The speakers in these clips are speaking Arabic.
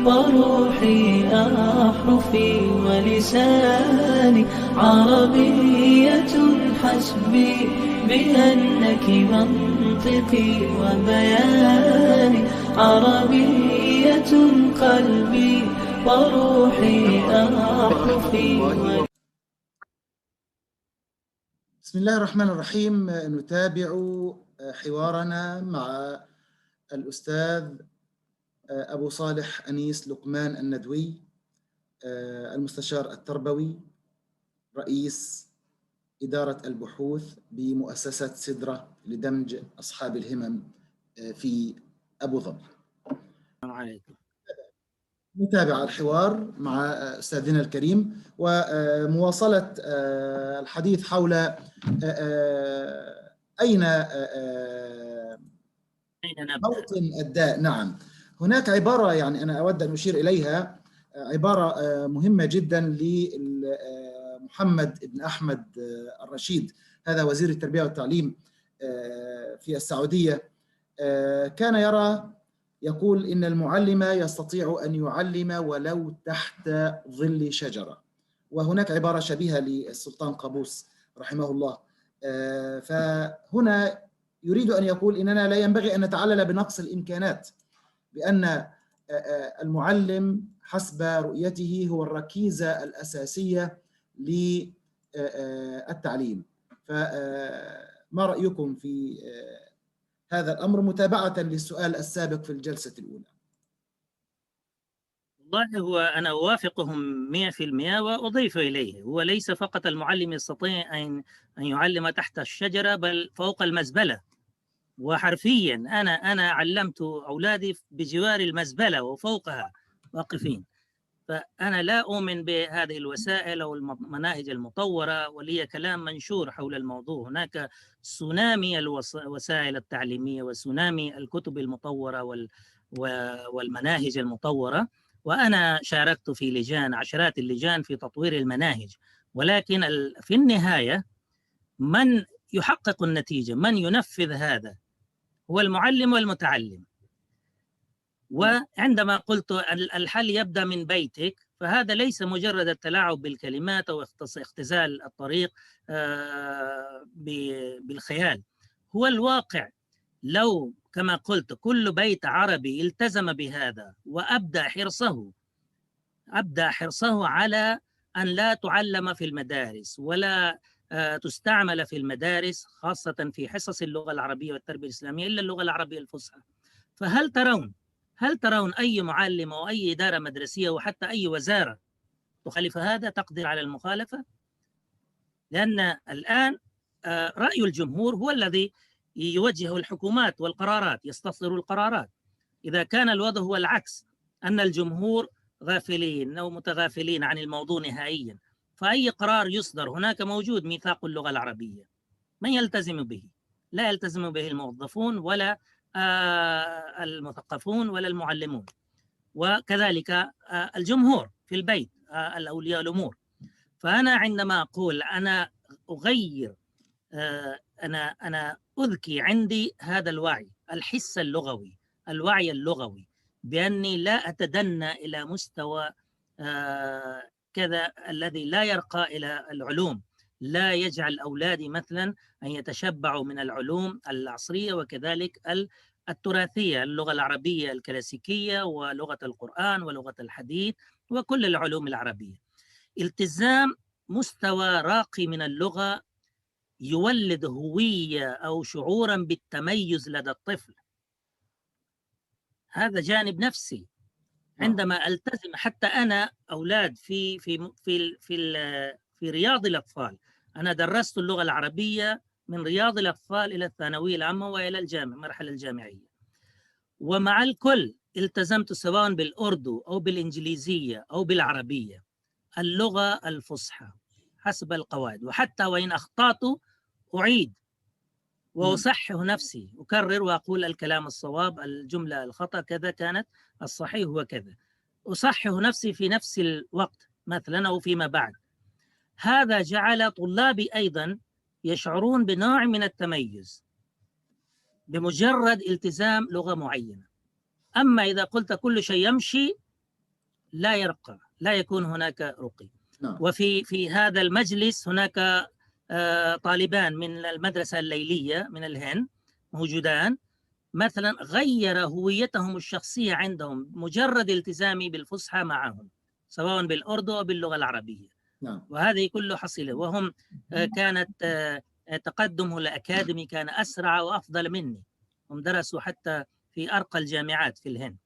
وروحي أحرفي ولساني عربية حسبي بأنك منطقي وبياني عربية قلبي وروحي أحرفي. بسم الله الرحمن الرحيم. نتابع حوارنا مع الأستاذ أبو صالح أنيس لقمان الندوي، المستشار التربوي، رئيس إدارة البحوث بمؤسسة سدرة لدمج أصحاب الهمم في أبو ظبي. السلام عليكم. نتابع الحوار مع أستاذنا الكريم ومواصلة الحديث حول أين موطن الداء. نعم، هناك عبارة يعني أنا أود أن أشير إليها، عبارة مهمة جدا لمحمد بن أحمد الرشيد، هذا وزير التربية والتعليم في السعودية. كان يقول إن المعلم يستطيع أن يعلم ولو تحت ظل شجرة، وهناك عبارة شبيهة للسلطان قابوس رحمه الله. فهنا يريد أن يقول إننا لا ينبغي أن نتعلل بنقص الإمكانات، بأن المعلم حسب رؤيته هو الركيزة الأساسية للتعليم. فما رأيكم في هذا الأمر متابعة للسؤال السابق في الجلسة الأولى؟ والله هو أنا أوافقهم 100% وأضيف إليه، هو ليس فقط المعلم يستطيع أن يعلم تحت الشجرة بل فوق المزبلة. وحرفيا أنا علمت أولادي بجوار المزبلة وفوقها واقفين. فأنا لا أؤمن بهذه الوسائل أو المناهج المطورة، ولي كلام منشور حول الموضوع. هناك سونامي الوسائل التعليمية وسونامي الكتب المطورة والمناهج المطورة، وأنا شاركت في لجان، عشرات اللجان في تطوير المناهج، ولكن في النهاية من يحقق النتيجة، من ينفذ هذا، هو المعلم والمتعلم. وعندما قلت الحل يبدأ من بيتك، فهذا ليس مجرد التلاعب بالكلمات أو اختزال الطريق بالخيال، هو الواقع. لو كما قلت كل بيت عربي التزم بهذا وأبدأ حرصه على أن لا تعلم في المدارس ولا تستعمل في المدارس، خاصة في حصص اللغة العربية والتربية الإسلامية، إلا اللغة العربية الفصحى، فهل ترون أي معلم أو أي إدارة مدرسية وحتى أي وزارة تخالف هذا، تقدر على المخالفة؟ لأن الآن رأي الجمهور هو الذي يوجه الحكومات والقرارات، يستصدر القرارات. إذا كان الوضع هو العكس، أن الجمهور غافلين أو متغافلين عن الموضوع نهائيا، فأي قرار يصدر، هناك موجود ميثاق اللغة العربية، من يلتزم به؟ لا يلتزم به الموظفون ولا المثقفون ولا المعلمون، وكذلك الجمهور في البيت، الأولياء الأمور. فأنا عندما أقول أنا أغير، أنا أذكي عندي هذا الوعي، الحس اللغوي، الوعي اللغوي، بأني لا أتدنى إلى مستوى كذا الذي لا يرقى إلى العلوم، لا يجعل أولادي مثلا أن يتشبعوا من العلوم العصرية وكذلك التراثية، اللغة العربية الكلاسيكية ولغة القرآن ولغة الحديث وكل العلوم العربية. التزام مستوى راقي من اللغة يولد هوية أو شعورا بالتميز لدى الطفل. هذا جانب نفسي. عندما ألتزم، حتى أنا أولاد في في في في في رياض الأطفال، أنا درست اللغة العربية من رياض الأطفال إلى الثانوية العامة وإلى الجامعة، المرحلة الجامعية، ومع الكل التزمت سواء بالأردو أو بالإنجليزية أو بالعربية، اللغة الفصحى حسب القواعد، وحتى وإن أخطأت أعيد وأصحح نفسي، أكرر وأقول الكلام الصواب، الجملة الخطأ كذا كانت، الصحيح هو كذا، أصحح نفسي في نفس الوقت مثلا أو فيما بعد. هذا جعل طلابي أيضا يشعرون بنوع من التميز بمجرد التزام لغة معينة. أما إذا قلت كل شيء يمشي، لا يرقى، لا يكون هناك رقي. نعم. وفي هذا المجلس هناك طالبان من المدرسة الليلية من الهند موجودان، مثلا غير هويتهم الشخصية عندهم مجرد التزامي بالفصحى معهم، سواء بالأردو أو باللغة العربية. نعم. وهذه كله حصل، وهم كانت تقدمه الأكاديمي كان أسرع وأفضل مني، هم درسوا حتى في أرقى الجامعات في الهند.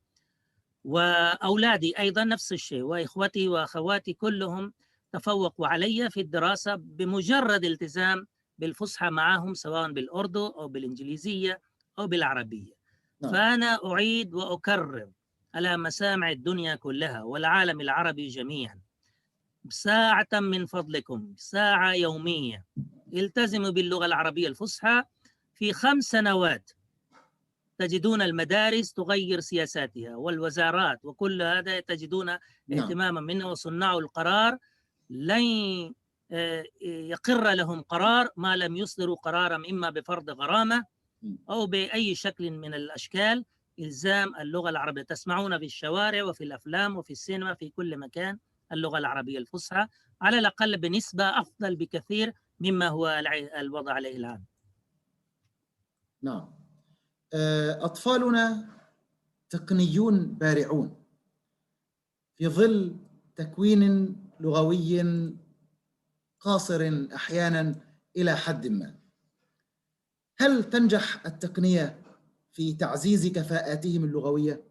وأولادي أيضا نفس الشيء، وإخوتي وأخواتي كلهم تفوقوا علي في الدراسة بمجرد التزام بالفصحى معهم، سواء بالأردو أو بالإنجليزية أو بالعربية. نعم. فأنا أعيد وأكرر على مسامع الدنيا كلها والعالم العربي جميعا، ساعة من فضلكم، ساعة يومية التزموا باللغة العربية الفصحى. في 5 سنوات تجدون المدارس تغير سياساتها والوزارات وكل هذا تجدون اهتماما منه، وصناع القرار لن يقر لهم قرار ما لم يصدروا قرارا إما بفرض غرامة أو بأي شكل من الأشكال إلزام اللغة العربية. تسمعون في الشوارع وفي الأفلام وفي السينما في كل مكان اللغة العربية الفصحى، على الأقل بنسبة أفضل بكثير مما هو الوضع عليه الآن. نعم. أطفالنا تقنيون بارعون في ظل تكوين لغوي قاصر أحيانا إلى حد ما. هل تنجح التقنية في تعزيز كفاءاتهم اللغوية؟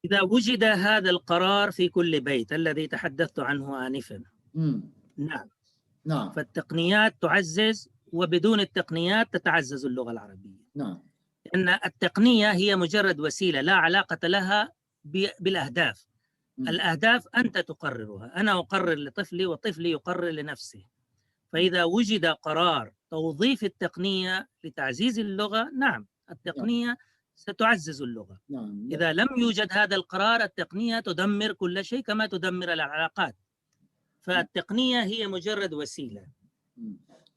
إذا وجد هذا القرار في كل بيت الذي تحدثت عنه آنفا، نعم، فالتقنيات تعزز، وبدون التقنيات تتعزز اللغة العربية. نعم. لأن التقنية هي مجرد وسيلة لا علاقة لها بالأهداف. الأهداف أنت تقررها، أنا أقرر لطفلي وطفلي يقرر لنفسه. فإذا وجد قرار توظيف التقنية لتعزيز اللغة، نعم التقنية ستعزز اللغة. إذا لم يوجد هذا القرار، التقنية تدمر كل شيء كما تدمر العلاقات. فالتقنية هي مجرد وسيلة،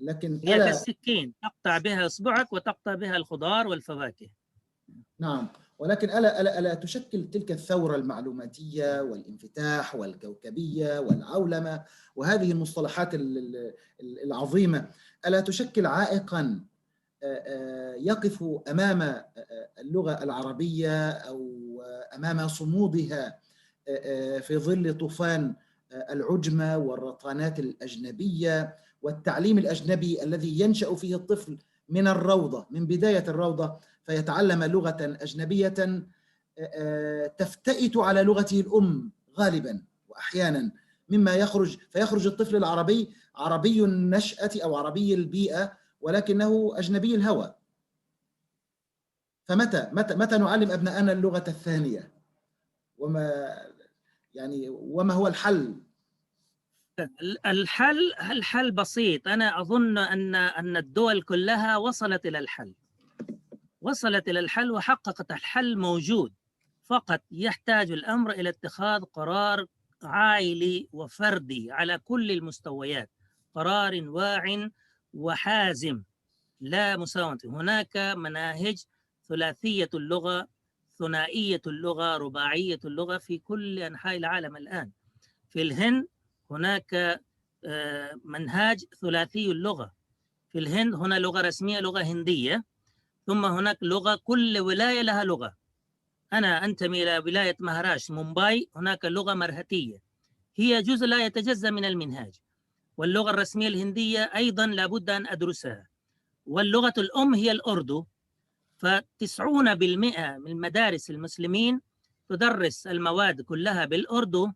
لكن هي كالسكين تقطع بها إصبعك وتقطع بها الخضار والفواكه. نعم، ولكن ألا تشكل تلك الثورة المعلوماتية والانفتاح والكوكبية والعولمة وهذه المصطلحات العظيمة، ألا تشكل عائقا يقف أمام اللغة العربية أو أمام صمودها في ظل طوفان العجمة والرطانات الأجنبية والتعليم الأجنبي الذي ينشأ فيه الطفل من الروضة، من بداية الروضة، فيتعلم لغة أجنبية تفتئت على لغته الأم غالبا وأحيانا، مما فيخرج الطفل العربي عربي النشأة أو عربي البيئة ولكنه أجنبي الهوى. فمتى نعلم أبناءنا اللغة الثانية؟ وما هو الحل؟ الحل بسيط. أنا أظن أن الدول كلها وصلت إلى الحل وحققت الحل موجود، فقط يحتاج الأمر إلى اتخاذ قرار عائلي وفردي على كل المستويات، قرار واع وحازم لا مساومة. هناك مناهج ثلاثية اللغة، ثنائية اللغة، رباعية اللغة في كل أنحاء العالم الآن. في الهند هناك منهاج ثلاثي اللغة. في الهند هنا لغة رسمية، لغة هندية، ثم هناك لغة كل ولاية لها لغة. أنا أنتمي إلى ولاية مهاراشترا مومباي، هناك لغة مرهتية هي جزء لا يتجزأ من المنهاج، واللغة الرسمية الهندية أيضا لابد أن أدرسها، واللغة الأم هي الأردو. ف90% من مدارس المسلمين تدرس المواد كلها بالأردو،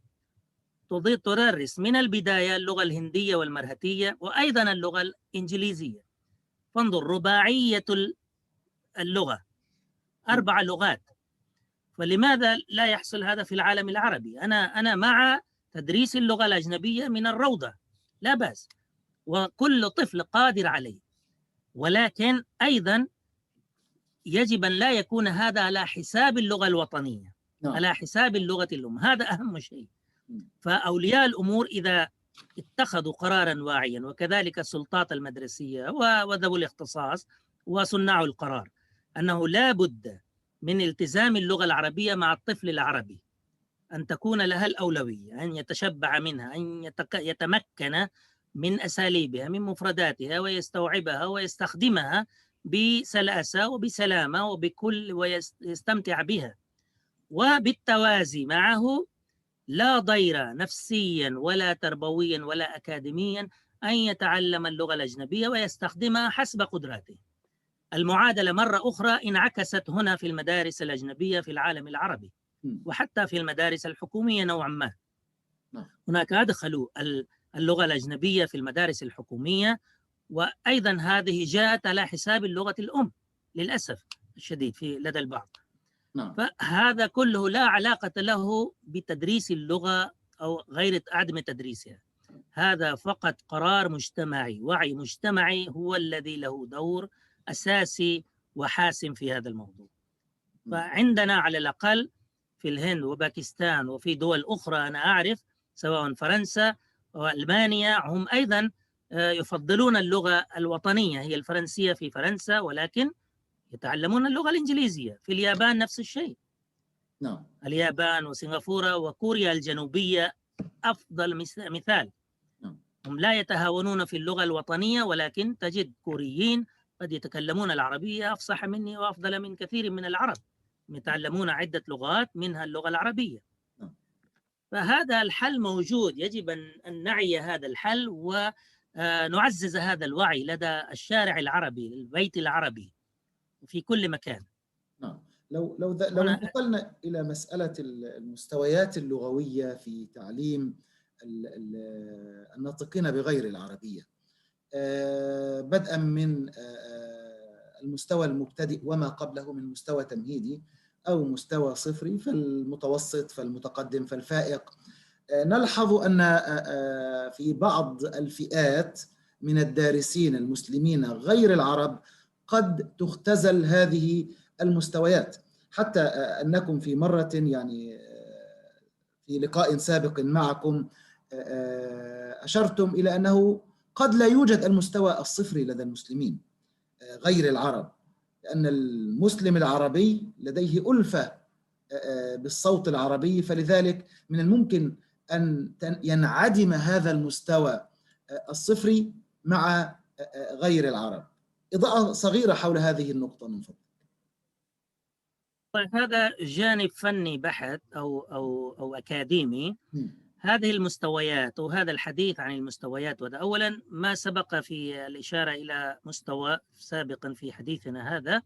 تدرس من البداية اللغة الهندية والمرهتية وأيضا اللغة الإنجليزية. فانظر، رباعية اللغة، 4 لغات. فلماذا لا يحصل هذا في العالم العربي؟ أنا مع تدريس اللغة الأجنبية من الروضة، لا بأس، وكل طفل قادر عليه، ولكن أيضا يجب أن لا يكون هذا على حساب اللغة الوطنية، على حساب اللغة الأم. هذا أهم شيء. فأولياء الأمور إذا اتخذوا قرارا واعيا، وكذلك السلطات المدرسية وذوي الاختصاص وصناع القرار، أنه لا بد من التزام اللغة العربية مع الطفل العربي، أن تكون لها الأولوية، أن يتشبع منها، أن يتمكن من أساليبها، من مفرداتها، ويستوعبها ويستخدمها بسلاسة وبسلامة ويستمتع بها، وبالتوازي معه لا ضير نفسيا ولا تربويا ولا أكاديميا أن يتعلم اللغة الأجنبية ويستخدمها حسب قدراته. المعادلة مرة أخرى انعكست هنا في المدارس الأجنبية في العالم العربي، وحتى في المدارس الحكومية نوعا ما. هناك أدخلوا اللغة الأجنبية في المدارس الحكومية، وأيضا هذه جاءت على حساب اللغة الأم للأسف الشديد لدى البعض. فهذا كله لا علاقة له بتدريس اللغة أو غير عدم تدريسها، هذا فقط قرار مجتمعي، وعي مجتمعي هو الذي له دور أساسي وحاسم في هذا الموضوع. فعندنا على الأقل في الهند وباكستان وفي دول أخرى أنا أعرف، سواء فرنسا وألمانيا، هم أيضا يفضلون اللغة الوطنية هي الفرنسية في فرنسا، ولكن يتعلمون اللغة الإنجليزية. في اليابان نفس الشيء. اليابان وسنغافورة وكوريا الجنوبية أفضل مثال. هم لا يتهاونون في اللغة الوطنية، ولكن تجد كوريين قد يتكلمون العربية أفصح مني وأفضل من كثير من العرب، يتعلمون عدة لغات منها اللغة العربية. فهذا الحل موجود، يجب أن نعي هذا الحل ونعزز هذا الوعي لدى الشارع العربي، البيت العربي في كل مكان. لو انتقلنا إلى مسألة المستويات اللغوية في تعليم الناطقين بغير العربية، بدءا من المستوى المبتدئ وما قبله من مستوى تمهيدي أو مستوى صفري، فالمتوسط، فالمتقدم، فالفائق، نلحظ أن في بعض الفئات من الدارسين المسلمين غير العرب قد تختزل هذه المستويات، حتى أنكم في مرة يعني في لقاء سابق معكم أشرتم إلى أنه قد لا يوجد المستوى الصفري لدى المسلمين غير العرب، لأن المسلم العربي لديه ألفة بالصوت العربي، فلذلك من الممكن أن ينعدم هذا المستوى الصفري مع غير العرب. إضاءة صغيرة حول هذه النقطة من فضلك. طيب، هذا جانب فني بحت أو أكاديمي. هذه المستويات وهذا الحديث عن المستويات، وهذا أولا ما سبق في الإشارة إلى مستوى سابقا في حديثنا هذا،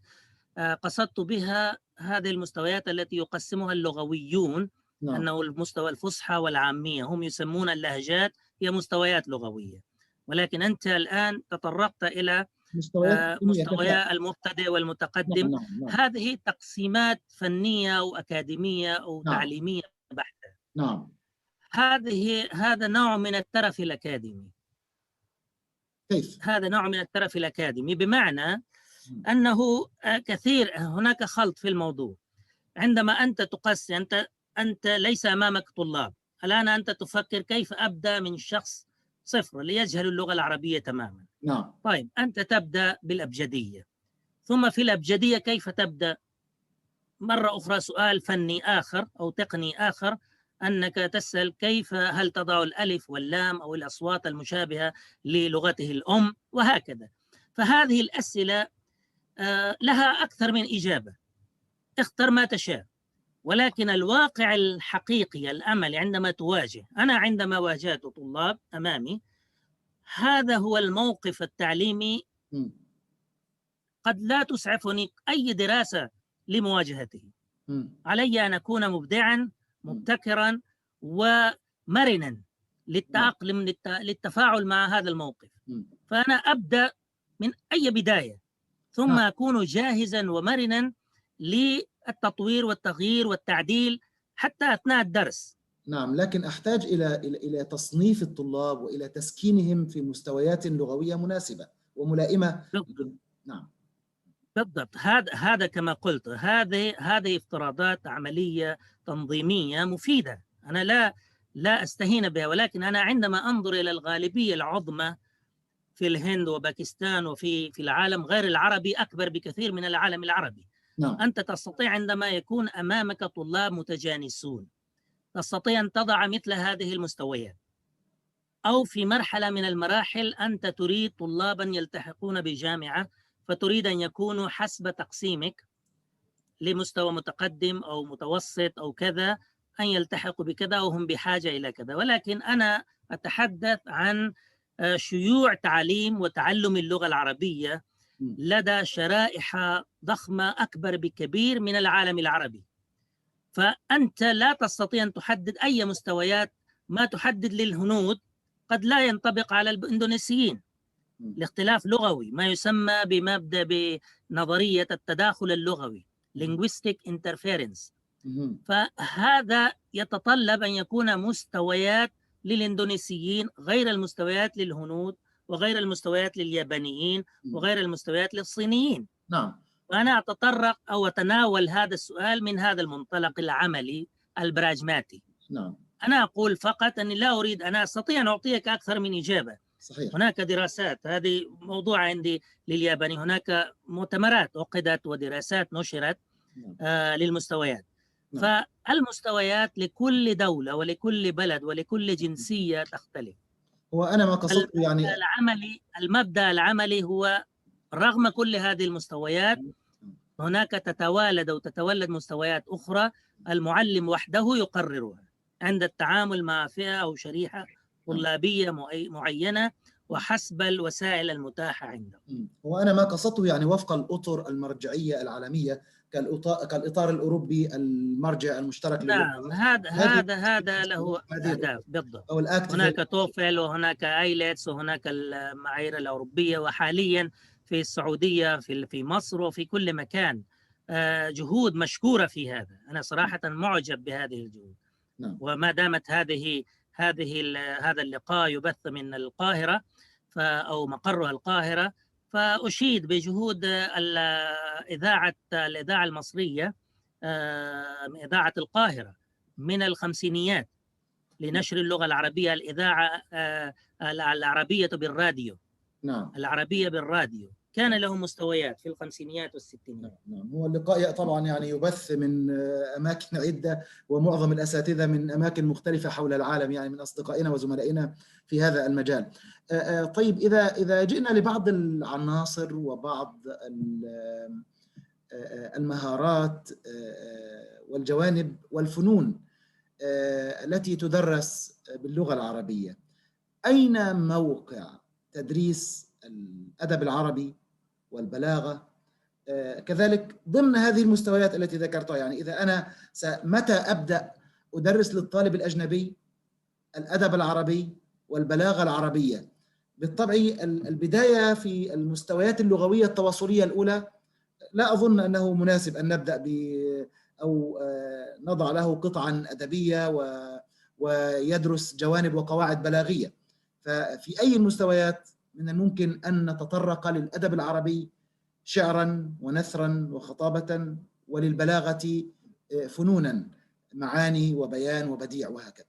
قصدت بها هذه المستويات التي يقسمها اللغويون، أنه المستوى الفصحى والعامية، هم يسمون اللهجات هي مستويات لغوية، ولكن أنت الآن تطرقت إلى مستوى المبتدئ والمتقدم. هذه تقسيمات فنية وأكاديمية أو تعليمية بحتة. هذا نوع من الترف الأكاديمي. كيف؟ هذا نوع من الترف الأكاديمي، بمعنى أنه هناك خلط في الموضوع. عندما أنت تقسم، أنت ليس أمامك طلاب الآن، أنت تفكر كيف أبدأ من شخص صفر ليجهل اللغة العربية تماما. طيب، أنت تبدأ بالأبجدية، ثم في الأبجدية كيف تبدأ؟ مرة أخرى سؤال فني آخر أو تقني آخر، أنك تسأل كيف، هل تضع الألف واللام أو الأصوات المشابهة للغته الأم، وهكذا. فهذه الأسئلة لها أكثر من إجابة، اختر ما تشاء. ولكن الواقع الحقيقي الأمل عندما تواجه، أنا عندما واجهت طلاب أمامي، هذا هو الموقف التعليمي قد لا تسعفني أي دراسة لمواجهته. علي أن أكون مبدعا مبتكرا ومرنا للتأقلم للتفاعل مع هذا الموقف. فأنا أبدأ من أي بداية، ثم أكون جاهزا ومرنا للتطوير والتغيير والتعديل حتى أثناء الدرس. لكن أحتاج إلى تصنيف الطلاب وإلى تسكينهم في مستويات لغوية مناسبة وملائمة. بالضبط. هذا كما قلت، هذه افتراضات عملية تنظيمية مفيدة، أنا لا أستهين بها، ولكن أنا عندما أنظر إلى الغالبية العظمى في الهند وباكستان وفي العالم غير العربي أكبر بكثير من العالم العربي. نعم. أنت تستطيع عندما يكون أمامك طلاب متجانسون تستطيع أن تضع مثل هذه المستويات، أو في مرحلة من المراحل أنت تريد طلابا يلتحقون بجامعة فتريد أن يكونوا حسب تقسيمك لمستوى متقدم أو متوسط أو كذا، أن يلتحقوا بكذا وهم بحاجة إلى كذا. ولكن أنا أتحدث عن شيوع تعليم وتعلم اللغة العربية لدى شرائح ضخمة أكبر بكبير من العالم العربي. فأنت لا تستطيع أن تحدد أي مستويات. ما تحدد للهنود قد لا ينطبق على الإندونيسيين لاختلاف لغوي، ما يسمى بمبدأ بنظرية التداخل اللغوي linguistic interference. فهذا يتطلب أن يكون مستويات للإندونيسيين غير المستويات للهنود وغير المستويات لليابانيين وغير المستويات للصينيين. نعم. وأنا أتطرق أو أتناول هذا السؤال من هذا المنطلق العملي البراجماتي. نعم. أنا أقول فقط أني لا أريد، أنا أستطيع أن أعطيك أكثر من إجابة. صحيح. هناك دراسات، هذه موضوع عندي للياباني، هناك مؤتمرات عقدت ودراسات نشرت للمستويات. فالمستويات لكل دولة ولكل بلد ولكل جنسية تختلف. وأنا ما قصدت يعني المبدأ العملي هو رغم كل هذه المستويات هناك تتوالد أو تتولد مستويات أخرى المعلم وحده يقررها عند التعامل مع فئة أو شريحة طلابية معينة وحسب الوسائل المتاحة عنده. وأنا ما قصدته يعني وفق الأطر المرجعية العالمية كالإطار الأوروبي المرجع المشترك. نعم، هذا له أهداف بالضبط. هناك توفل وهناك آيلتس وهناك المعايير الأوروبية، وحاليا في السعودية في مصر وفي كل مكان جهود مشكورة في هذا. أنا صراحة معجب بهذه الجهود. وما دامت هذا اللقاء يبث من القاهرة أو مقرها القاهرة، فأشيد بجهود الإذاعة المصرية، إذاعة القاهرة من الخمسينيات لنشر اللغة العربية، الإذاعة العربية بالراديو. نعم. العربية بالراديو كان له مستويات في الخمسينيات والستينيات. نعم. هو اللقاء طبعا يعني يبث من أماكن عدة، ومعظم الأساتذة من أماكن مختلفة حول العالم، يعني من أصدقائنا وزملائنا في هذا المجال. طيب إذا جئنا لبعض العناصر وبعض المهارات والجوانب والفنون التي تدرس باللغة العربية، أين موقع تدريس الأدب العربي والبلاغة كذلك ضمن هذه المستويات التي ذكرتها؟ يعني إذا أنا متى أبدأ أدرس للطالب الأجنبي الأدب العربي والبلاغة العربية؟ بالطبع البداية في المستويات اللغوية التواصلية الأولى لا أظن أنه مناسب أن نبدأ أو نضع له قطعا أدبية ويدرس جوانب وقواعد بلاغية. ففي أي المستويات من الممكن أن نتطرق للأدب العربي شعرا ونثرا وخطابة، وللبلاغة فنونا معاني وبيان وبديع وهكذا؟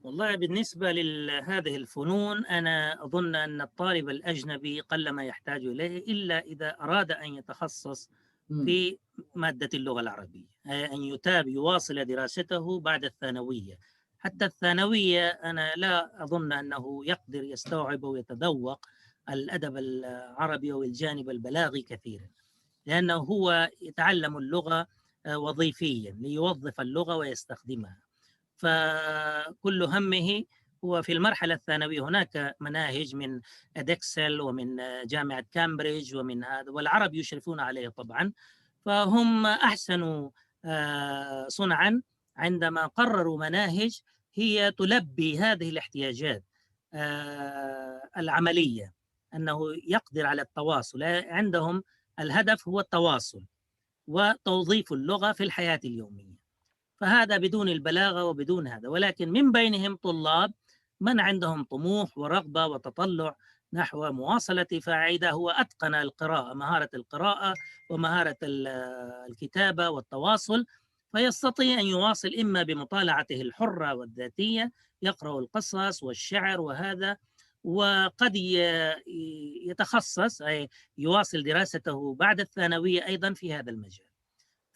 والله بالنسبة لهذه الفنون أنا أظن أن الطالب الأجنبي قلما يحتاج إليه إلا إذا أراد أن يتخصص في مادة اللغة العربية، أن يواصل دراسته بعد الثانوية. حتى الثانوية أنا لا أظن أنه يقدر يستوعب ويتذوق الأدب العربي والجانب البلاغي كثيرا، لأنه هو يتعلم اللغة وظيفيا ليوظف اللغة ويستخدمها. فكل همه هو في المرحلة الثانوية. هناك مناهج من أدكسل ومن جامعة كامبريدج ومن هذا، والعرب يشرفون عليه طبعا، فهم أحسنوا صنعا عندما قرروا مناهج هي تلبي هذه الاحتياجات العملية، أنه يقدر على التواصل. عندهم الهدف هو التواصل وتوظيف اللغة في الحياة اليومية، فهذا بدون البلاغة وبدون هذا. ولكن من بينهم طلاب من عندهم طموح ورغبة وتطلع نحو مواصلة فإذا هو أتقن القراءة، مهارة القراءة ومهارة الكتابة والتواصل، فيستطيع أن يواصل إما بمطالعته الحرة والذاتية، يقرأ القصص والشعر وهذا، وقد يتخصص أي يواصل دراسته بعد الثانوية أيضا في هذا المجال.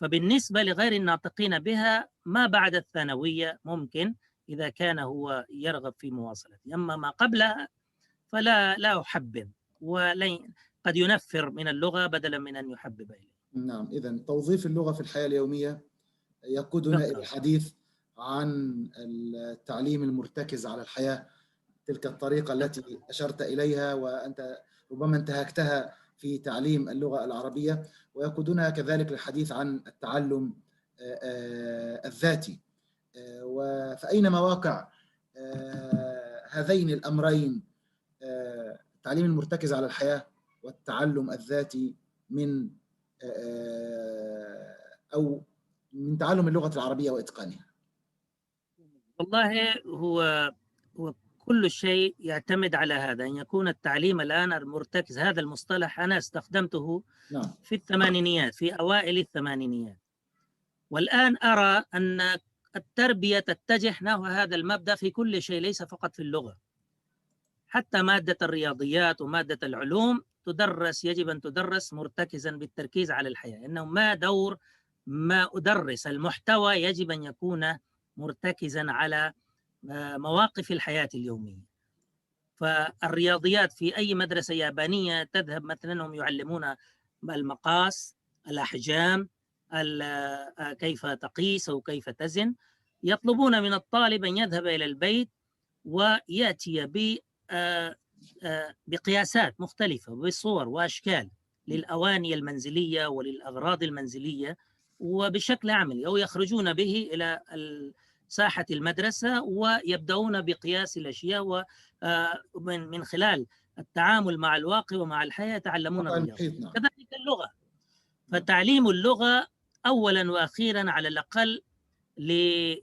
فبالنسبة لغير الناطقين بها ما بعد الثانوية ممكن إذا كان هو يرغب في مواصلته، أما ما قبلها فلا أحبذ، قد ينفر من اللغة بدلا من أن يحبب إليه. نعم، إذن توظيف اللغة في الحياة اليومية يقودنا إلى الحديث عن التعليم المرتكز على الحياة، تلك الطريقة التي أشرت إليها وأنت ربما انتهكتها في تعليم اللغة العربية، ويقودنا كذلك للحديث عن التعلم الذاتي. فأين مواقع هذين الأمرين، التعليم المرتكز على الحياة والتعلم الذاتي من أو من تعلم اللغة العربية وإتقانها؟ والله هو كل شيء يعتمد على هذا، أن يكون التعليم الآن المرتكز، هذا المصطلح أنا استخدمته في الثمانينيات، في أوائل الثمانينيات، والآن أرى أن التربية تتجه نحو هذا المبدأ في كل شيء، ليس فقط في اللغة، حتى مادة الرياضيات ومادة العلوم تدرس، يجب أن تدرس مرتكزا بالتركيز على الحياة، إنه ما أدرس المحتوى يجب أن يكون مرتكزا على مواقف الحياة اليومية. فالرياضيات في أي مدرسة يابانية تذهب مثلا هم يعلمون المقاس، الأحجام، كيف تقيس أو كيف تزن، يطلبون من الطالب أن يذهب إلى البيت ويأتي بقياسات مختلفة بصور وأشكال للأواني المنزلية وللأغراض المنزلية وبشكل عملي، أو يخرجون به إلى ساحة المدرسة ويبدأون بقياس الأشياء، ومن خلال التعامل مع الواقع ومع الحياة يتعلمون الرياضة. كذلك اللغة، فتعليم اللغة أولا وأخيرا على الأقل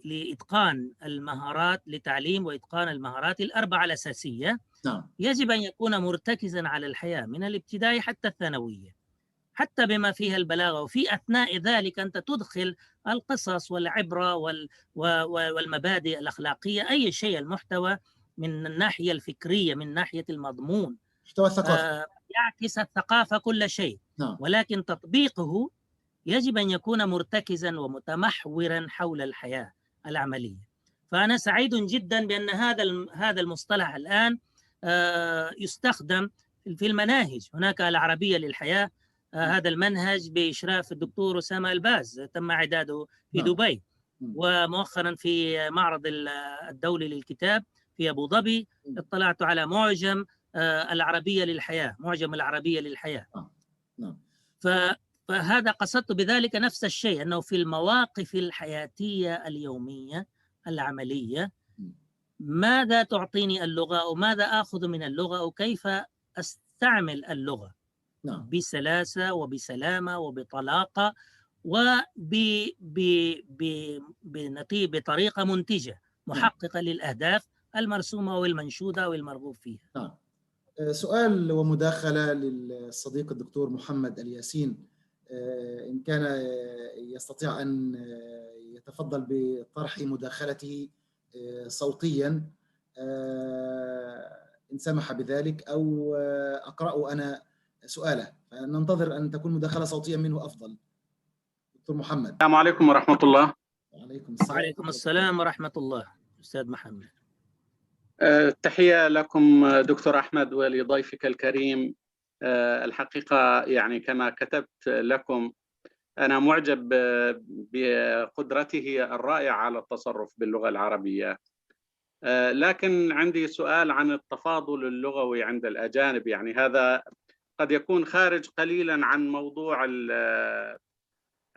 لإتقان المهارات، لتعليم وإتقان المهارات الأربعة الأساسية، يجب أن يكون مرتكزا على الحياة من الابتدائي حتى الثانوية، حتى بما فيها البلاغة، وفي أثناء ذلك أنت تدخل القصص والعبرة والمبادئ الأخلاقية، أي شيء المحتوى من الناحية الفكرية، من ناحية المضمون، يعكس الثقافة كل شيء، ولكن تطبيقه يجب أن يكون مرتكزا ومتمحورا حول الحياة العملية. فأنا سعيد جدا بأن هذا المصطلح الآن يستخدم في المناهج. هناك العربية للحياة، هذا المنهج بإشراف الدكتور أسامة الباز تم إعداده في دبي، ومؤخرا في معرض الدولي للكتاب في أبو ظبي اطلعت على معجم العربية للحياة، معجم العربية للحياة. فهذا قصدت بذلك نفس الشيء، أنه في المواقف الحياتية اليومية العملية ماذا تعطيني اللغة، أو ماذا آخذ من اللغة، أو كيف أستعمل اللغة بسلاسة وبسلامة وبطلاقة بطريقة منتجة محققة للأهداف المرسومة والمنشودة والمرغوب فيها. سؤال ومداخلة للصديق الدكتور محمد الياسين، إن كان يستطيع أن يتفضل بطرح مداخلته صوتيا إن سمح بذلك، أو أقرأ أنا سؤاله، فننتظر أن تكون مداخلة صوتية منه أفضل. دكتور محمد. السلام عليكم ورحمة الله. وعليكم السلام ورحمة الله. أستاذ محمد. تحية لكم دكتور أحمد ولضيفك الكريم. الحقيقة يعني كما كتبت لكم أنا معجب بقدرته الرائعة على التصرف باللغة العربية، لكن عندي سؤال عن التفاضل اللغوي عند الأجانب. يعني هذا قد يكون خارج قليلا عن موضوع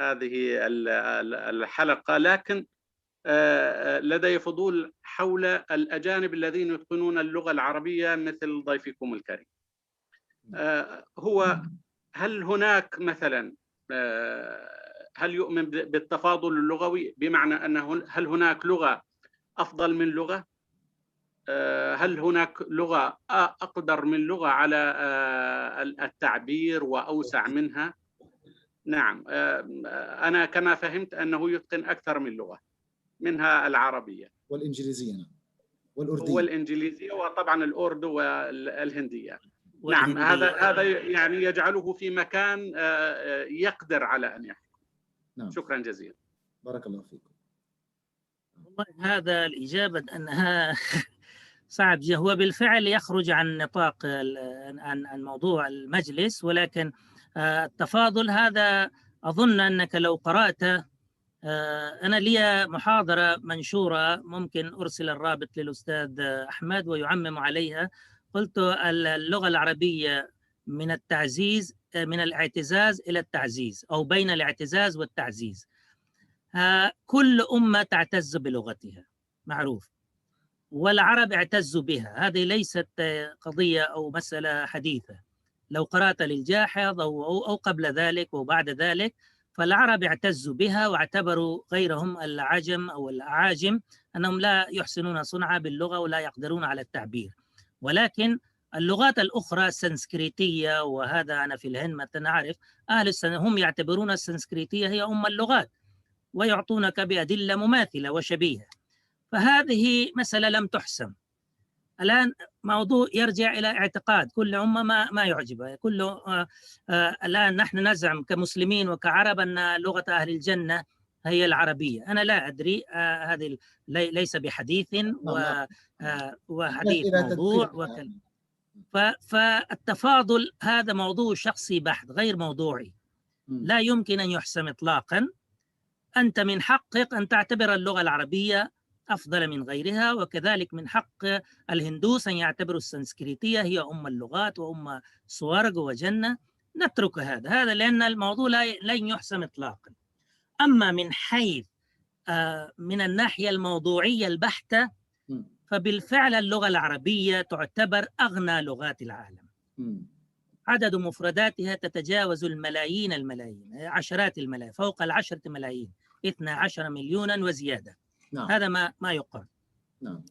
هذه الحلقة، لكن لدي فضول حول الأجانب الذين يتقنون اللغة العربية مثل ضيفكم الكريم. هل هناك مثلا هل يؤمن بالتفاضل اللغوي، بمعنى أنه هل هناك لغة أفضل من لغة؟ هل هناك لغة أقدر من لغة على التعبير وأوسع منها؟ نعم، أنا كما فهمت أنه يتقن أكثر من لغة منها العربية والإنجليزية. والإنجليزية وطبعا الأوردو والهندية. نعم، هذا يعني يجعله في مكان يقدر على أن يحكم. نعم. شكرا جزيلا. بارك الله فيكم. هذا الإجابة أنها صعب. هو بالفعل يخرج عن نطاق عن موضوع المجلس، ولكن التفاضل هذا أظن أنك لو قرأت، أنا لي محاضرة منشورة ممكن أرسل الرابط للأستاذ أحمد ويعمم عليها. قلت اللغة العربية من التعزيز، من الاعتزاز إلى التعزيز، أو بين الاعتزاز والتعزيز. كل أمة تعتز بلغتها، معروف، والعرب اعتزوا بها. هذه ليست قضية أو مسألة حديثة. لو قرأت للجاحظ أو قبل ذلك وبعد ذلك، فالعرب اعتزوا بها واعتبروا غيرهم العجم أو الأعاجم أنهم لا يحسنون صنعا باللغة ولا يقدرون على التعبير. ولكن اللغات الأخرى السنسكريتية، وهذا أنا في الهند مثلا أعرف أهل هم يعتبرون السنسكريتية هي أم اللغات، ويعطونك بأدلة مماثلة وشبيهة. فهذه مسألة لم تحسم. الآن موضوع يرجع إلى اعتقاد كل أمة ما يعجبها. الآن نحن نزعم كمسلمين وكعرب أن لغة أهل الجنة هي العربية. أنا لا أدري، هذه ليس بحديث وحديث موضوع فالتفاضل هذا موضوع شخصي بحت غير موضوعي، لا يمكن أن يحسم إطلاقا. أنت من حقك أن تعتبر اللغة العربية أفضل من غيرها، وكذلك من حق الهندوس أن يعتبروا السنسكريتية هي أم اللغات وأم سوارغ وجنة. نترك هذا لأن الموضوع لن يحسم إطلاقا. أما من حيث من الناحية الموضوعية البحتة، فبالفعل اللغة العربية تعتبر أغنى لغات العالم. عدد مفرداتها تتجاوز الملايين، عشرات الملايين، فوق 10 ملايين، 12 مليونا وزيادة. نعم. هذا ما يقال. نعم.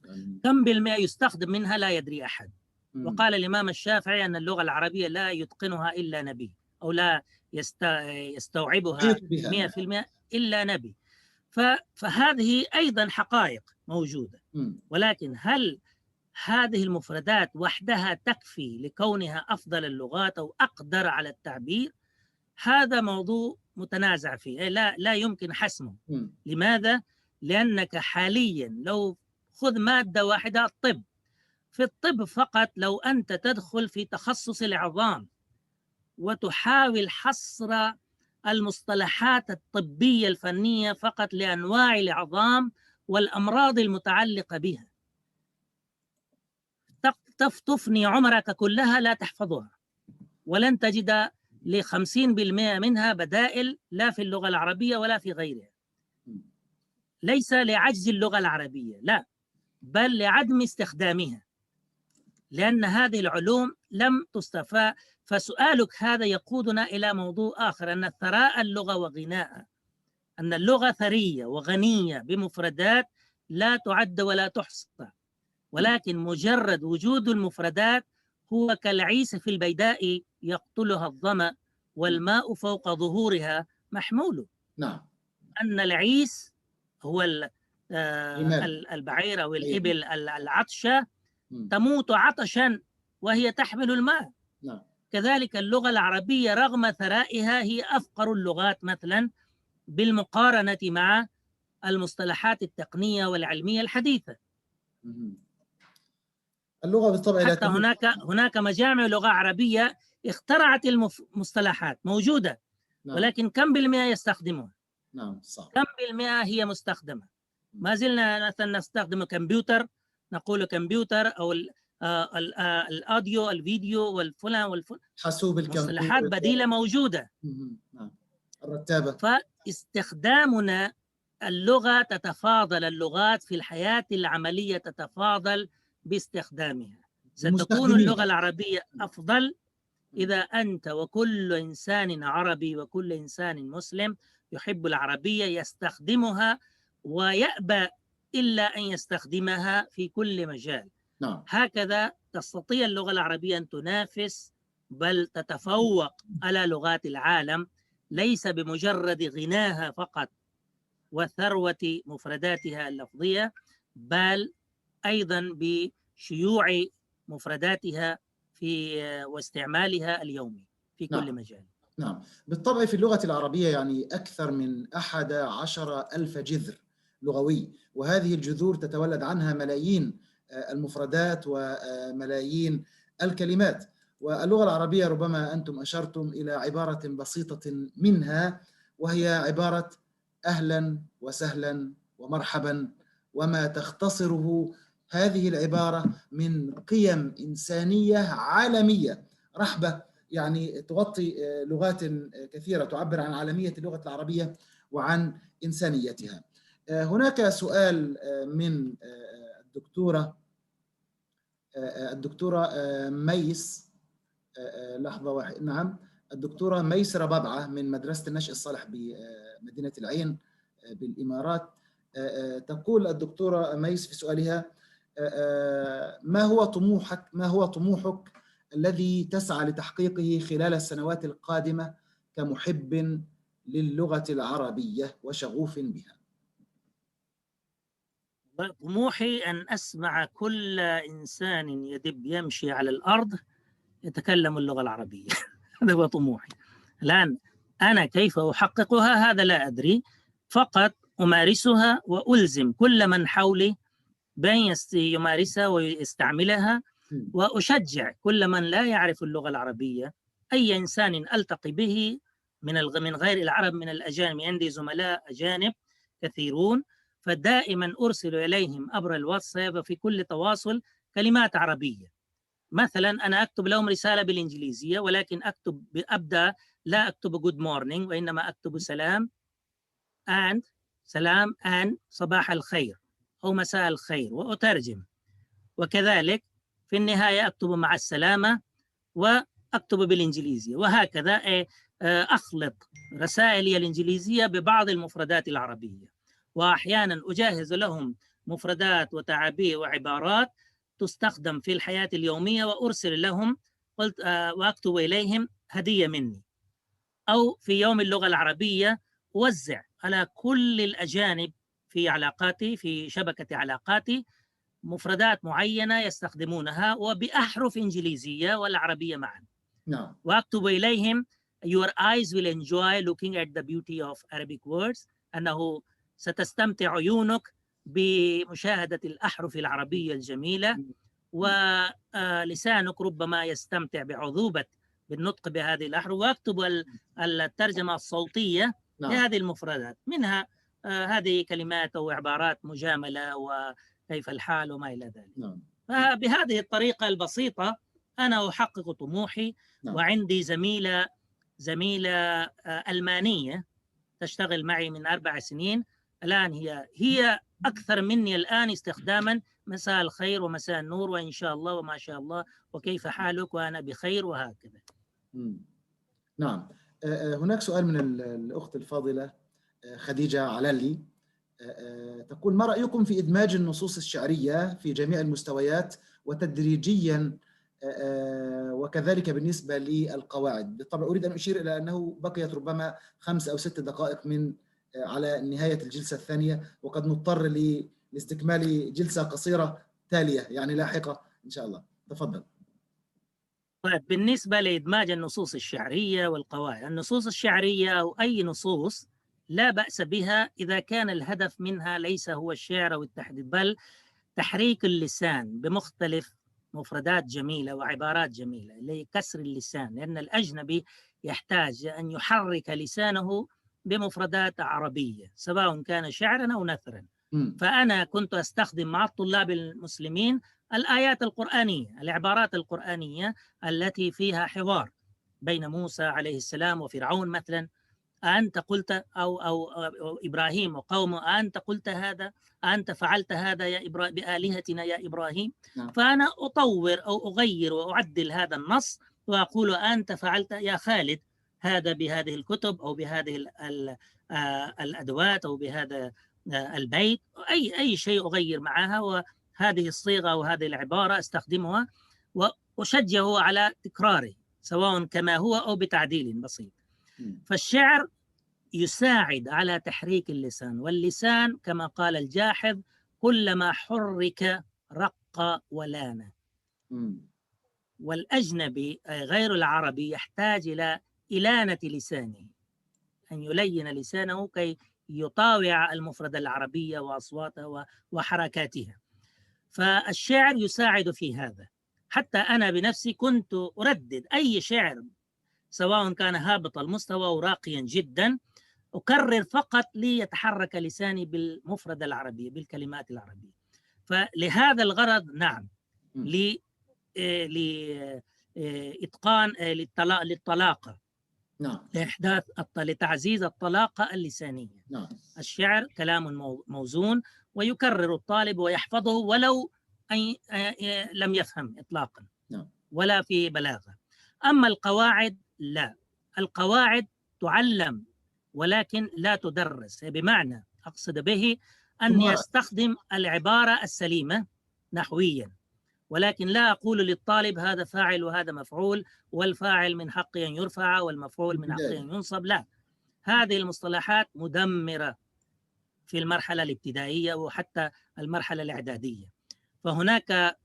كم بالمئة يستخدم منها لا يدري أحد. وقال الإمام الشافعي أن اللغة العربية لا يتقنها إلا نبي، أو لا يستوعبها 100% إلا نبي. فهذه أيضا حقائق موجودة. ولكن هل هذه المفردات وحدها تكفي لكونها أفضل اللغات أو أقدر على التعبير؟ هذا موضوع متنازع فيه، لا يمكن حسمه. لماذا؟ لأنك حاليا لو خذ مادة واحدة، الطب، في الطب فقط لو أنت تدخل في تخصص العظام وتحاول حصر المصطلحات الطبية الفنية فقط لأنواع العظام والأمراض المتعلقة بها، تفني عمرك كلها لا تحفظها، ولن تجد ل50% منها بدائل، لا في اللغة العربية ولا في غيرها. ليس لعجز اللغة العربية، لا، بل لعدم استخدامها، لأن هذه العلوم لم تستفى. فسؤالك هذا يقودنا إلى موضوع آخر، أن ثراء اللغة وغناءها، أن اللغة ثرية وغنية بمفردات لا تعد ولا تحصى، ولكن مجرد وجود المفردات هو كالعيس في البيداء يقتلها الظمأ والماء فوق ظهورها محمول. نعم. أن العيس هو البعير أو الإبل العطشة تموت عطشا وهي تحمل الماء. نعم. كذلك اللغة العربية رغم ثرائها هي أفقر اللغات مثلا بالمقارنة مع المصطلحات التقنية والعلمية الحديثة. اللغة بالطبع حتى هناك مجامع لغة عربية اخترعت المصطلحات موجودة. نعم. ولكن كم بالمئة يستخدمها؟ نعم، صح. كم بالمئة هي مستخدمة؟ ما زلنا مثلا نستخدم كمبيوتر، نقول كمبيوتر أو الأوديو، الفيديو، والفلان حاسوب الكمبيوتر، مصطلحات بديلة موجودة. نعم. الرتابة. فاستخدامنا اللغة تتفاضل، اللغات في الحياة العملية تتفاضل باستخدامها. ستكون اللغة العربية أفضل إذا أنت وكل إنسان عربي وكل إنسان مسلم يحب العربية يستخدمها ويأبى إلا أن يستخدمها في كل مجال. نعم. هكذا تستطيع اللغة العربية أن تنافس بل تتفوق على لغات العالم، ليس بمجرد غناها فقط وثروة مفرداتها اللفظية، بل أيضا بشيوع مفرداتها واستعمالها اليومي في كل مجال. نعم، بالطبع في اللغة العربية يعني أكثر من 11,000 جذر لغوي، وهذه الجذور تتولد عنها ملايين المفردات وملايين الكلمات. واللغة العربية ربما أنتم أشرتم إلى عبارة بسيطة منها، وهي عبارة أهلا وسهلا ومرحبا، وما تختصره هذه العبارة من قيم إنسانية عالمية رحبة، يعني تغطي لغات كثيرة تعبر عن عالمية اللغة العربية وعن إنسانيتها. هناك سؤال من الدكتورة ميس، لحظة واحدة، نعم، الدكتورة ميسرة بضعة من مدرسة النشء الصالح بمدينة العين بالإمارات. تقول الدكتورة ميس في سؤالها: ما هو طموحك الذي تسعى لتحقيقه خلال السنوات القادمة كمحب للغة العربية وشغوف بها؟ طموحي أن أسمع كل إنسان يدب يمشي على الأرض يتكلم اللغة العربية. هذا هو طموحي. الآن أنا كيف أحققها هذا لا أدري، فقط أمارسها وألزم كل من حولي بأن يمارسها ويستعملها، وأشجع كل من لا يعرف اللغة العربية، أي إنسان ألتقي به من غير العرب من الأجانب. عندي زملاء أجانب كثيرون، فدائما أرسل إليهم عبر الواتساب وفي كل تواصل كلمات عربية. مثلا أنا أكتب لهم رسالة بالإنجليزية، ولكن أبدأ لا أكتب good morning، وإنما أكتب سلام and صباح الخير أو مساء الخير، وأترجم. وكذلك في النهاية أكتب مع السلامة وأكتب بالإنجليزية، وهكذا أخلط رسائلي الإنجليزية ببعض المفردات العربية، وأحيانا أجهز لهم مفردات وتعابير وعبارات تستخدم في الحياة اليومية، وأرسل لهم وأكتب إليهم هدية مني. أو في يوم اللغة العربية أوزع على كل الأجانب في علاقاتي، في شبكة علاقاتي، مفردات معينة يستخدمونها وبأحرف إنجليزية والعربية معا. وأكتب إليهم Your eyes will enjoy looking at the beauty of Arabic words، أنه ستستمتع عيونك بمشاهدة الأحرف العربية الجميلة، ولسانك ربما يستمتع بعذوبة بالنطق بهذه الأحرف. وأكتب الترجمة الصوتية لهذه المفردات، منها هذه كلمات أو عبارات مجاملة وكيف الحال وما إلى ذلك. فبهذه الطريقة البسيطة أنا أحقق طموحي. وعندي زميلة ألمانية تشتغل معي من 4 سنين الآن، هي أكثر مني الآن استخداما مساء الخير ومساء النور وإن شاء الله وما شاء الله وكيف حالك وأنا بخير وهكذا. نعم. هناك سؤال من الأخت الفاضلة خديجة علالي، تقول: ما رأيكم في إدماج النصوص الشعرية في جميع المستويات وتدريجيا، وكذلك بالنسبة للقواعد؟ بالطبع أريد أن أشير إلى أنه بقيت ربما 5 أو 6 دقائق على نهاية الجلسة الثانية، وقد نضطر لاستكمال جلسة قصيرة تالية يعني لاحقة إن شاء الله. تفضل. طيب، بالنسبة لإدماج النصوص الشعرية والقواعد، النصوص الشعرية أو أي نصوص لا بأس بها إذا كان الهدف منها ليس هو الشعر أو التحديث، بل تحريك اللسان بمختلف مفردات جميلة وعبارات جميلة لكسر اللسان، لأن الأجنبي يحتاج أن يحرك لسانه بمفردات عربية سواء كان شعرا أو نثرا. فأنا كنت أستخدم مع الطلاب المسلمين الآيات القرآنية، العبارات القرآنية التي فيها حوار بين موسى عليه السلام وفرعون، مثلا أنت قلت أو إبراهيم وقومه أنت قلت هذا، أنت فعلت هذا يا بآلهتنا يا إبراهيم. فأنا أطور أو أغير وأعدل هذا النص وأقول أنت فعلت يا خالد هذا بهذه الكتب أو بهذه الأدوات أو بهذا البيت، أي شيء أغير معها، وهذه الصيغة وهذه العبارة أستخدمها وأشجعه على تكراره سواء كما هو أو بتعديل بسيط. فالشعر يساعد على تحريك اللسان، واللسان كما قال الجاحظ كلما حرك رق ولان. مم. والأجنبي غير العربي يحتاج إلى إلانة لسانه، أن يلين لسانه كي يطاوع المفردة العربية وأصواتها وحركاتها. فالشعر يساعد في هذا. حتى أنا بنفسي كنت أردد أي شعر سواء كان هابط المستوى أو راقيا جدا، أكرر فقط ليتحرك لساني بالمفردة العربية بالكلمات العربية. فلهذا الغرض نعم، لإتقان للطلاقة، نعم. لإحداث لتعزيز الطلاقة اللسانية. نعم. الشعر كلام موزون ويكرر الطالب ويحفظه ولو لم يفهم إطلاقا. نعم. ولا في بلاغة. أما القواعد لا، القواعد تعلم ولكن لا تدرس، بمعنى أقصد به أن يستخدم العبارة السليمة نحويا، ولكن لا أقول للطالب هذا فاعل وهذا مفعول، والفاعل من حقه أن يرفع والمفعول من حقه أن ينصب. لا، هذه المصطلحات مدمرة في المرحلة الابتدائية وحتى المرحلة الإعدادية. فهناك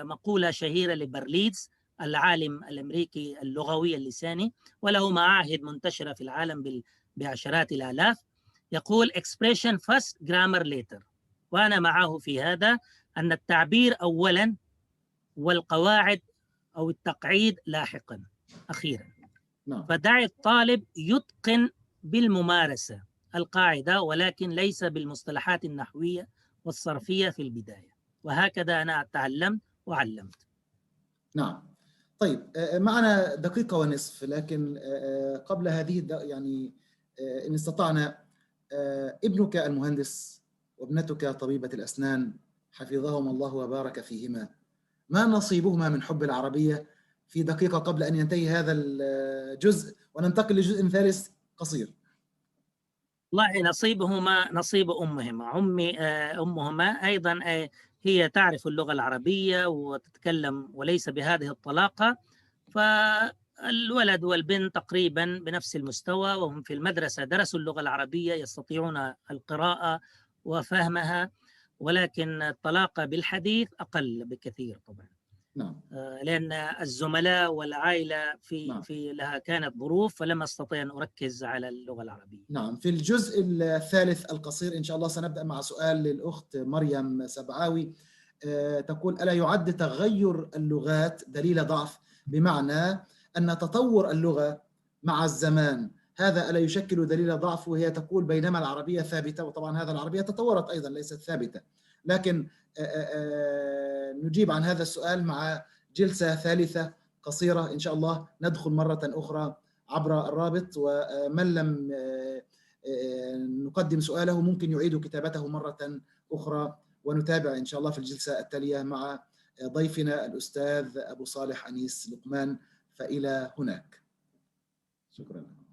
مقولة شهيرة لبرليدز العالم الأمريكي اللغوي اللساني، وله معاهد منتشرة في العالم بعشرات الآلاف، يقول expression first grammar later. وأنا معه في هذا، أن التعبير أولا والقواعد أو التقعيد لاحقا أخيرا. فدع الطالب يتقن بالممارسة القاعدة ولكن ليس بالمصطلحات النحوية والصرفية في البداية. وهكذا أنا تعلمت وعلمت. نعم. طيب، معنا دقيقة ونصف، لكن قبل هذه يعني إن استطعنا، ابنك المهندس وابنتك طبيبة الأسنان حفظهم الله وبارك فيهما، ما نصيبهما من حب العربية في دقيقة قبل أن ينتهي هذا الجزء وننتقل لجزء ثالث قصير؟ والله نصيبهما نصيب أمهما أيضا هي تعرف اللغة العربية وتتكلم وليس بهذه الطلاقة، فالولد والبنت تقريبا بنفس المستوى، وهم في المدرسة درسوا اللغة العربية يستطيعون القراءة وفهمها، ولكن الطلاقة بالحديث أقل بكثير طبعا. نعم. لأن الزملاء والعائلة في لها كانت ظروف، فلم أستطيع أن أركز على اللغة العربية. نعم. في الجزء الثالث القصير إن شاء الله سنبدأ مع سؤال للأخت مريم سبعاوي، تقول: ألا يعد تغير اللغات دليل ضعف؟ بمعنى أن تطور اللغة مع الزمان هذا ألا يشكل دليل ضعف؟ وهي تقول بينما العربية ثابتة، وطبعا هذا العربية تطورت أيضا ليست ثابتة، لكن نجيب عن هذا السؤال مع جلسة ثالثة قصيرة إن شاء الله. ندخل مرة أخرى عبر الرابط، ومن لم نقدم سؤاله ممكن يعيد كتابته مرة أخرى، ونتابع إن شاء الله في الجلسة التالية مع ضيفنا الأستاذ أبو صالح أنيس لقمان. فإلى هناك، شكرا لكم.